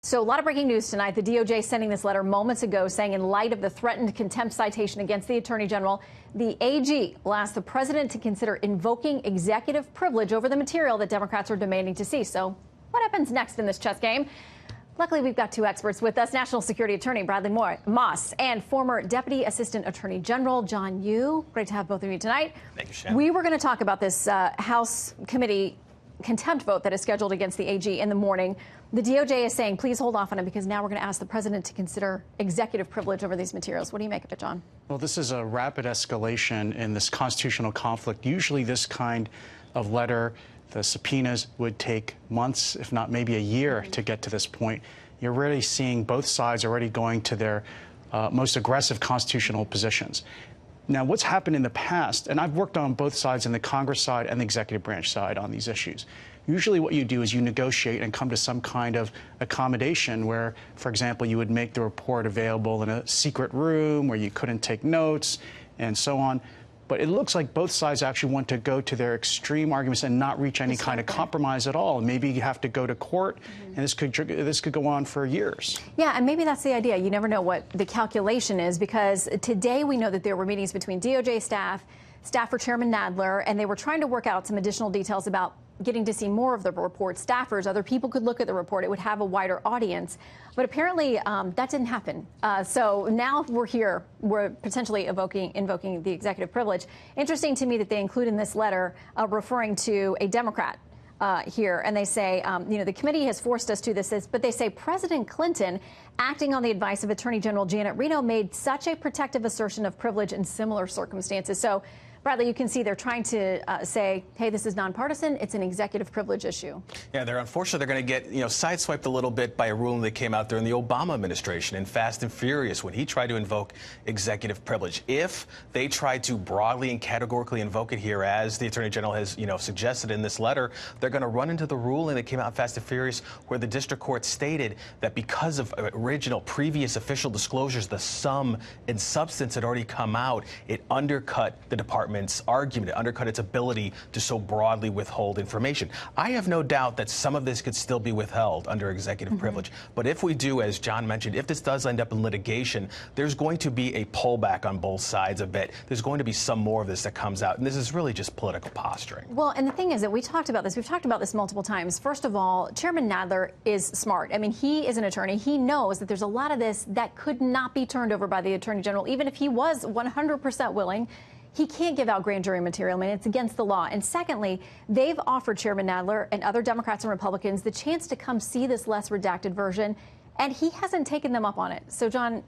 So a lot of breaking news tonight. The DOJ sending this letter moments ago saying in light of the threatened contempt citation against the Attorney General, the AG will ask the president to consider invoking executive privilege over the material that Democrats are demanding to see. So what happens next in this chess game? Luckily, we've got two experts with us, National Security Attorney Bradley Moss and former Deputy Assistant Attorney General John Yoo. Great to have both of you tonight. Thank you, Shannon. We were going to talk about this House committee contempt vote that is scheduled against the AG in the morning. The DOJ is saying, please hold off on it because now we're going to ask the president to consider executive privilege over these materials. What do you make of it, John? Well, this is a rapid escalation in this constitutional conflict. Usually this kind of letter, the subpoenas, would take months, if not maybe a year, to get to this point. You're really seeing both sides already going to their most aggressive constitutional positions. Now, what's happened in the past, and I've worked on both sides, in the Congress side and the executive branch side on these issues. Usually what you do is you negotiate and come to some kind of accommodation where, for example, you would make the report available in a secret room where you couldn't take notes and so on. But it looks like both sides actually want to go to their extreme arguments and not reach any kind of compromise at all. Maybe you have to go to court, and this could go on for years. Yeah, and maybe that's the idea. You never know what the calculation is, because today we know that there were meetings between DOJ staff for Chairman Nadler, and they were trying to work out some additional details about getting to see more of the report. Staffers, other people could look at the report. It would have a wider audience. But apparently that didn't happen. So now we're here. We're potentially invoking the executive privilege. Interesting to me that they include in this letter referring to a Democrat here. And they say, the committee has forced us to this, but they say President Clinton, acting on the advice of Attorney General Janet Reno, made such a protective assertion of privilege in similar circumstances. So, Bradley, you can see they're trying to say, hey, this is nonpartisan. It's an executive privilege issue. Yeah, unfortunately, they're going to get, sideswiped a little bit by a ruling that came out during the Obama administration in Fast and Furious when he tried to invoke executive privilege. If they try to broadly and categorically invoke it here, as the Attorney General has, suggested in this letter, they're going to run into the ruling that came out in Fast and Furious where the district court stated that because of original previous official disclosures, the sum and substance had already come out. It undercut the department's argument, it undercut its ability to so broadly withhold information. I have no doubt that some of this could still be withheld under executive privilege. But if we do, as John mentioned, if this does end up in litigation, there's going to be a pullback on both sides a bit. There's going to be some more of this that comes out. And this is really just political posturing. Well, and the thing is that we've talked about this multiple times. First of all, Chairman Nadler is smart. I mean, he is an attorney. He knows that there's a lot of this that could not be turned over by the Attorney General, even if he was 100% willing. He can't give out grand jury material. I mean, it's against the law. And secondly, they've offered Chairman Nadler and other Democrats and Republicans the chance to come see this less redacted version, and he hasn't taken them up on it. So, John,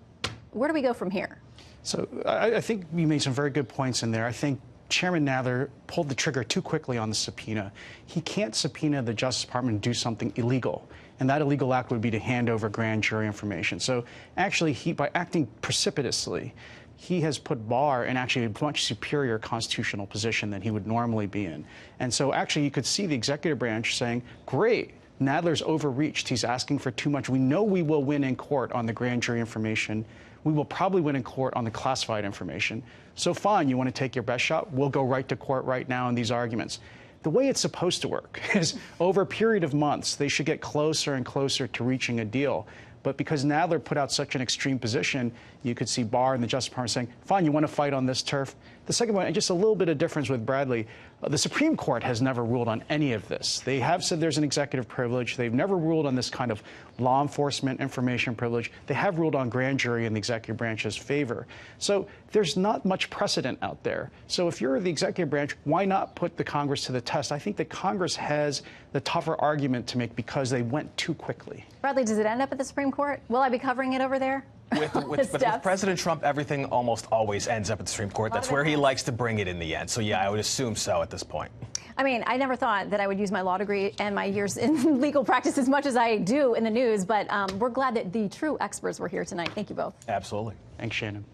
where do we go from here? So I think you made some very good points in there. I think Chairman Nadler pulled the trigger too quickly on the subpoena. He can't subpoena the Justice Department to do something illegal, and that illegal act would be to hand over grand jury information. So actually, by acting precipitously, he has put Barr in actually a much superior constitutional position than he would normally be in. And so actually you could see the executive branch saying, great, Nadler's overreached. He's asking for too much. We know we will win in court on the grand jury information. We will probably win in court on the classified information. So fine, you want to take your best shot? We'll go right to court right now in these arguments. The way it's supposed to work is over a period of months, they should get closer and closer to reaching a deal. But because Nadler put out such an extreme position, you could see Barr and the Justice Department saying, fine, you want to fight on this turf? The second one, and just a little bit of difference with Bradley, the Supreme Court has never ruled on any of this. They have said there's an executive privilege. They've never ruled on this kind of law enforcement information privilege. They have ruled on grand jury in the executive branch's favor. So there's not much precedent out there. So if you're the executive branch, why not put the Congress to the test? I think that Congress has the tougher argument to make because they went too quickly. Bradley, does it end up at the Supreme Court? Will I be covering it over there? With President Trump, everything almost always ends up at the Supreme Court. That's where he likes to bring it in the end. So, yeah, I would assume so at this point. I mean, I never thought that I would use my law degree and my years in legal practice as much as I do in the news. But we're glad that the true experts were here tonight. Thank you both. Absolutely. Thanks, Shannon.